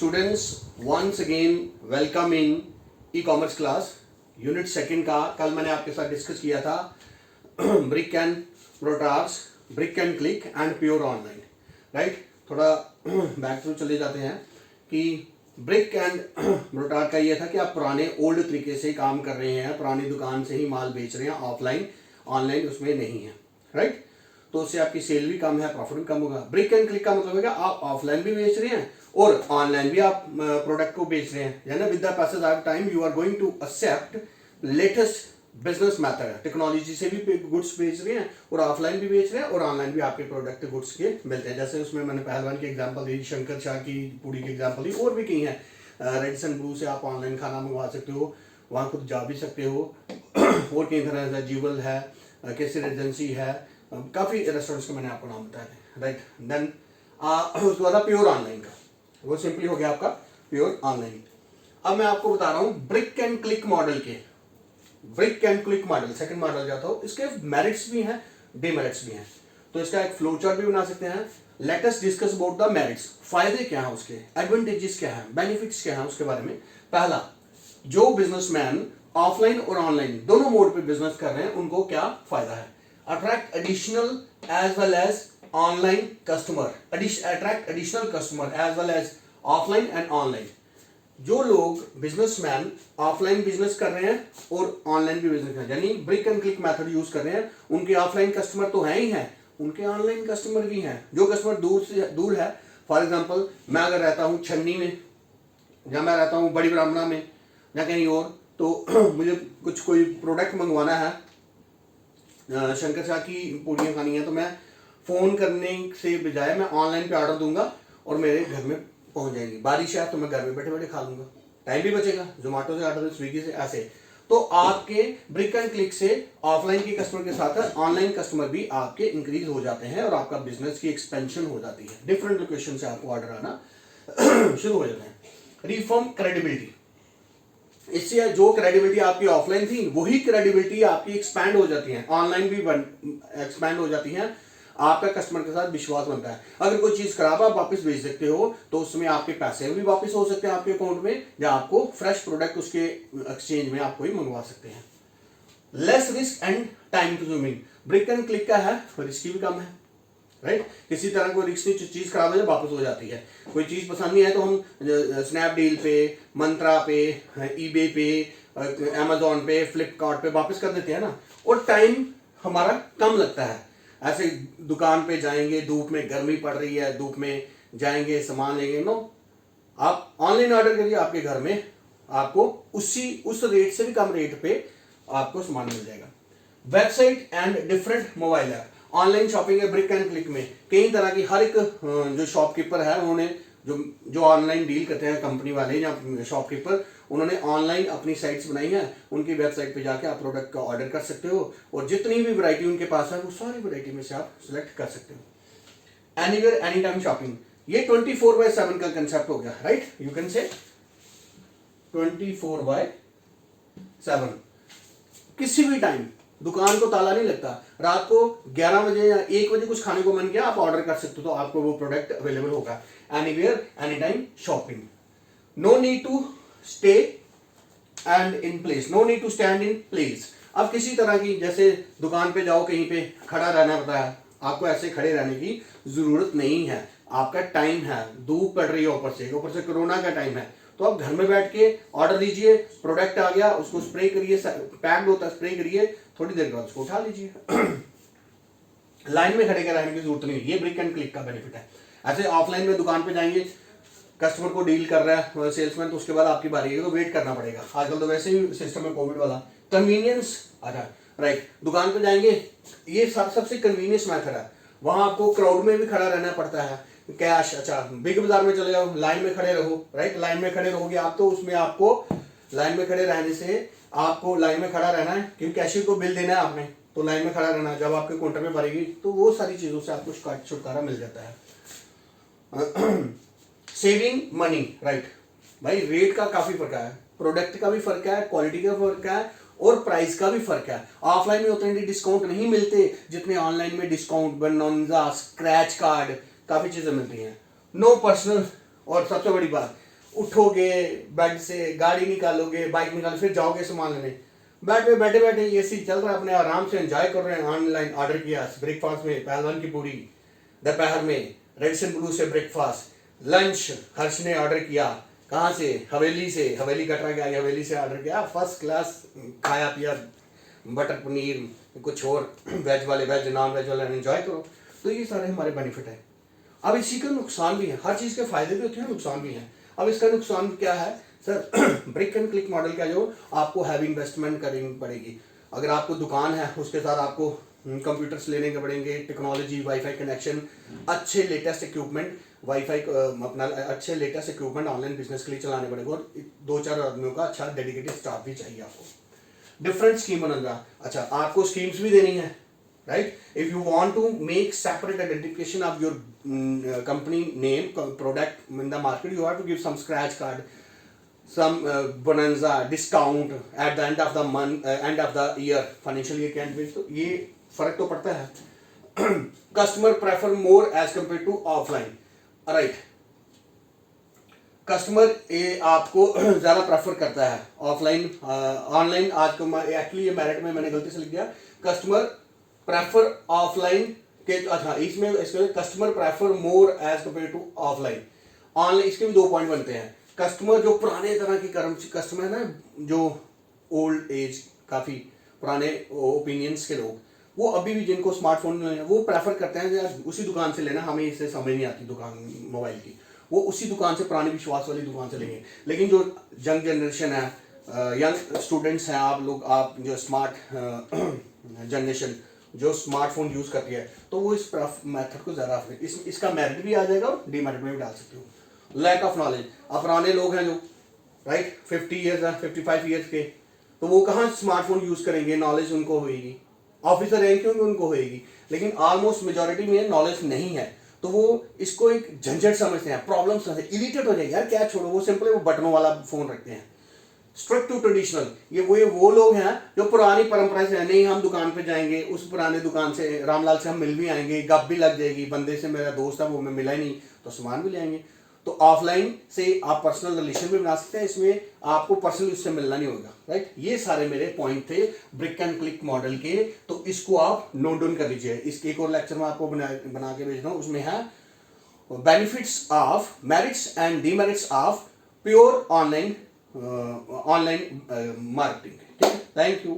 Students once again welcome in e commerce class unit second का कल मैंने आपके साथ डिस्कस किया था brick and mortars, brick and click and pure online. Right, थोड़ा बैक थ्रू चले जाते हैं कि ब्रिक एंड प्रोटार का ये था कि आप पुराने ओल्ड तरीके से काम कर रहे हैं, पुरानी दुकान से ही माल बेच रहे हैं, ऑफलाइन ऑनलाइन उसमें नहीं है। राइट, तो उससे आपकी सेल भी कम है, प्रॉफिट भी कम होगा। ब्रिक एंड क्लिक का मतलब है कि आप ऑफलाइन भी बेच रहे हैं और ऑनलाइन भी आप प्रोडक्ट को बेच रहे हैं, यानी with the passage of time you are going to accept latest business method. Technology से भी गुड्स बेच रहे हैं और ऑफलाइन भी बेच रहे हैं और ऑनलाइन भी आपके प्रोडक्ट गुड्स के मिलते हैं। जैसे उसमें मैंने पहलवान की एग्जांपल दी, शंकर शाह की पूड़ी की एग्जांपल दी, और भी कई हैं। रेडिसन ब्लू से आप ऑनलाइन खाना मंगवा सकते हो, वहाँ खुद जा भी सकते हो और कई तरह से जीवल है, केसर एजेंसी है, काफ़ी रेस्टोरेंट्स का मैंने आपको नाम बताया था। राइट, देन उसके बाद प्योर ऑनलाइन का, वो सिंपली हो गया आपका प्योर ऑनलाइन। अब मैं आपको बता रहा हूँ ब्रिक एंड क्लिक मॉडल के, brick and click model second model जाता हो, इसके मेरिट्स भी हैं, डिमेरिट्स भी हैं। तो इसका एक फ्लो चार्ट भी बना सकते हैं। Let us discuss about the merits, फायदे क्या हैं उसके, एडवांटेजेस क्या हैं, बेनिफिट्स क्या हैं, उसके बारे में। पहला, जो बिजनेसमैन ऑफलाइन और ऑनलाइन दोनों मोड पे बिजनेस कर रहे हैं उनको क्या फायदा है। Attract additional as well as online customer, attract additional customer as well as offline and online. जो लोग बिजनेसमैन ऑफलाइन बिजनेस कर रहे हैं और ऑनलाइन भी बिजनेस कर रहे हैं, यानी brick and click method use कर रहे हैं, उनके ऑफलाइन कस्टमर तो हैं ही हैं, उनके ऑनलाइन कस्टमर भी हैं। जो कस्टमर दूर से दूर है, फॉर एग्जांपल मैं अगर रहता हूँ छन्नी में या मैं रहता हूँ बड़ी ब्राह्मणा में या कहीं और, तो मुझे कुछ कोई प्रोडक्ट मंगवाना है, शंकर शाह की पूड़ियाँ खानी है, तो मैं फ़ोन करने से बजाय मैं ऑनलाइन पे ऑर्डर दूंगा और मेरे घर में पहुंच जाएंगी। बारिश है तो मैं घर में बैठे बैठे खा लूंगा, टाइम भी बचेगा, जोमेटो से ऑर्डर, स्विगी से, ऐसे। तो आपके ब्रिक एंड क्लिक से ऑफलाइन के कस्टमर के साथ ऑनलाइन कस्टमर भी आपके इंक्रीज हो जाते हैं और आपका बिजनेस की एक्सपेंशन हो जाती है। डिफरेंट लोकेशन से आपको ऑर्डर आना शुरू हो जाते हैं। रिफॉर्म क्रेडिबिलिटी, इससे जो क्रेडिबिलिटी आपकी ऑफलाइन थी वही क्रेडिबिलिटी आपकी एक्सपैंड हो जाती है, ऑनलाइन भी एक्सपैंड हो जाती है। आपका कस्टमर के साथ विश्वास बनता है। अगर कोई चीज खराब आप वापस भेज सकते हो तो उसमें आपके पैसे भी वापस हो सकते हैं आपके अकाउंट में, या आपको फ्रेश प्रोडक्ट उसके एक्सचेंज में आपको ही मंगवा सकते हैं। Less risk and time consuming, brick and click का है, रिस्क भी कम है। राइट, किसी तरह कोई रिस्क नहीं, चीज खराब हो जाए वापस हो जाती है। कोई चीज पसंद नहीं है तो हम स्नैपडील पे, मंत्रा पे, ईबे पे, अमेजोन पे, फ्लिपकार्ट पे वापस कर देते हैं ना, और टाइम हमारा कम लगता है। ऐसे दुकान पे जाएंगे, धूप में, गर्मी पड़ रही है, धूप में जाएंगे, सामान लेंगे, नो, आप ऑनलाइन ऑर्डर करिए, आपके घर में आपको उस रेट से भी कम रेट पे आपको सामान मिल जाएगा। Website and different mobile app, online shopping है ब्रिक एंड क्लिक में, कई तरह की, हर एक जो शॉपकीपर है उन्होंने जो ऑनलाइन डील करते हैं कंपनी वाले या शॉपकीपर, उन्होंने ऑनलाइन अपनी साइट्स बनाई हैं। उनकी वेबसाइट पे जाके आप प्रोडक्ट का ऑर्डर कर सकते हो और जितनी भी वैरायटी उनके पास है वो सारी वैरायटी में से आप सिलेक्ट कर सकते हो। एनीवेयर एनी टाइम शॉपिंग, ये 24/7 का कंसेप्ट हो गया। राइट, यू कैन से 24/7, किसी भी टाइम दुकान को ताला नहीं लगता। रात को 11 बजे या 1 बजे कुछ खाने को मन किया, आप ऑर्डर कर सकते हो, तो आपको वो प्रोडक्ट अवेलेबल होगा। Anywhere any time shopping, no need to stay and in place, no need to stand in place. अब किसी तरह की, जैसे दुकान पे जाओ, कहीं पे खड़ा रहना पड़ता है, आपको ऐसे खड़े रहने की जरूरत नहीं है। आपका टाइम है, धूप पड़ रही है, ऊपर से कोरोना का टाइम है, तो आप घर में बैठ के ऑर्डर दीजिए, प्रोडक्ट आ गया, उसको स्प्रे करिए, पैक्ड होता है, स्प्रे करिए, थोड़ी देर बाद उसको उठा लीजिए। लाइन में खड़े रहने की जरूरत नहीं है, ये ब्रिक एंड क्लिक का बेनिफिट है। ऐसे ऑफलाइन में दुकान पे जाएंगे, कस्टमर को डील कर रहा है सेल्समैन, तो उसके बाद आपकी बारी है तो वेट करना पड़ेगा। आजकल तो वैसे ही सिस्टम है कोविड वाला, कन्वीनियंस आ रहा है। राइट, दुकान पे जाएंगे, ये सबसे कन्वीनियंस मेथड है। वहां आपको क्राउड में भी खड़ा रहना पड़ता है, कैश, अच्छा बिग बाजार में चले जाओ, लाइन में खड़े रहो। राइट, लाइन में खड़े रहोगे आप तो उसमें आपको लाइन में खड़े रहने से आपको लाइन में खड़ा रहना है, क्योंकि कैशियर को बिल देना है आपने, तो लाइन में खड़ा रहना है। जब आपके काउंटर में भरेगी तो वो सारी चीजों से आपको छुटकारा मिल जाता है। सेविंग मनी, राइट भाई, रेट का काफी फर्क है, प्रोडक्ट का भी फर्क है, क्वालिटी का फर्क है और प्राइस का भी फर्क है। ऑफलाइन में उतने डिस्काउंट नहीं मिलते जितने ऑनलाइन में डिस्काउंट, बोनंजा, स्क्रैच कार्ड, काफी चीजें मिलती हैं। नो पर्सनल, और सबसे बड़ी बात, उठोगे बेड से, गाड़ी निकालोगे, बाइक निकालो, फिर जाओगे सामान लेने। बेड पे बैठे बैठे एसी चल रहा है, अपने आराम से एंजॉय कर रहे हैं। ऑनलाइन ऑर्डर किया ब्रेकफास्ट में पहलवान की पूरी, दोपहर में रेड्स एंड ब्लू से ब्रेकफास्ट, लंच हर्ष ने ऑर्डर किया कहाँ से, हवेली से, हवेली कटरा गया, हवेली से ऑर्डर किया, फर्स्ट क्लास खाया पिया, बटर पनीर, कुछ और वेज वाले वेज, नॉन वेज वाले एंजॉय करो। तो ये सारे हमारे बेनिफिट है। अब इसी का नुकसान भी है, हर चीज़ के फायदे भी होते हैं, नुकसान भी हैं। अब इसका नुकसान क्या है sir? Brick and click model का जो आपको हैवी इन्वेस्टमेंट करनी पड़ेगी। अगर आपको दुकान है उसके साथ आपको कंप्यूटर्स लेने के पड़ेंगे, टेक्नोलॉजी, वाईफाई कनेक्शन, अच्छे लेटेस्ट इक्विपमेंट, वाईफाई अपना अच्छे लेटेस्ट इक्विपमेंट ऑनलाइन बिजनेस के लिए चलाने पड़ेंगे, और 2-4 आदमियों का अच्छा डेडिकेटेड स्टाफ भी चाहिए आपको। डिफरेंट स्कीम बनेगा। अच्छा, आपको स्कीम्स भी देनी है, right? If you want to make separate identification of your company name, product in the market, you have to give some scratch card, some bonanza discount at the end of the month, end of the year, financial year can be। तो ये फर्क तो पड़ता है। Customer prefer more as compare to offline, right? Customer ये आपको ज़्यादा prefer करता है ऑफलाइन, ऑनलाइन। आज को एक्चुअली ये मेरिट में मैंने गलती से लिख दिया, कस्टमर प्रेफर ऑफलाइन के। अच्छा, इसमें इसके customer prefer more as compare to offline, online. इसके भी 2 पॉइंट बनते हैं। कस्टमर जो पुराने तरह के कस्टमर है ना, जो ओल्ड एज, काफ़ी पुराने ओपिनियंस के लोग, वो अभी भी जिनको स्मार्टफोन है वो प्रेफर करते हैं यार उसी दुकान से लेना, हमें इससे समझ नहीं आती दुकान मोबाइल की, वो उसी दुकान से, पुरानी विश्वास वाली दुकान से लेंगे। लेकिन जो यंग जनरेशन है, यंग स्टूडेंट्स हैं, आप लोग, आप जो स्मार्ट जनरेशन जो स्मार्टफोन यूज करती है, तो वो इस मेथड को ज़्यादा इसका मेरिट भी आ जाएगा और डीमेरिट में भी डाल सकते हो। Lack of knowledge. अब पुराने लोग हैं जो, राइट, 50 ईयर्स है, 55 ईयर्स के, तो वो कहाँ स्मार्टफोन यूज करेंगे? नॉलेज उनको होगी, ऑफिसर रैंक होंगे उनको होगी, लेकिन ऑलमोस्ट मेजोरिटी में नॉलेज नहीं है, तो वो इसको एक झंझट समझते हैं, प्रॉब्लम समझते हैं, इरिटेट हो जाएंगे, यार क्या छोड़ो, वो सिंपली वो बटनों वाला फोन रखते हैं। स्ट्रिक्ट टू ट्रेडिशनल, ये वो लोग हैं जो पुरानी परंपरा से है, नहीं हम दुकान पे जाएंगे, उस पुराने दुकान से रामलाल से हम मिल भी आएंगे, गप भी लग जाएगी, बंदे से मेरा दोस्त है वो मैं मिला ही नहीं, तो सामान भी ले आएंगे। तो ऑफलाइन से आप पर्सनल रिलेशन भी बना सकते हैं, इसमें आपको पर्सनली उससे मिलना नहीं होगा, राइट? ये सारे मेरे पॉइंट थे ब्रिक एंड क्लिक मॉडल के, तो इसको आप नोट डाउन कर लीजिए। इसके एक और लेक्चर में आपको बना के भेज रहा हूँ, उसमें है benefits of, merits and demerits of pure online marketing। ठीक है, थैंक यू।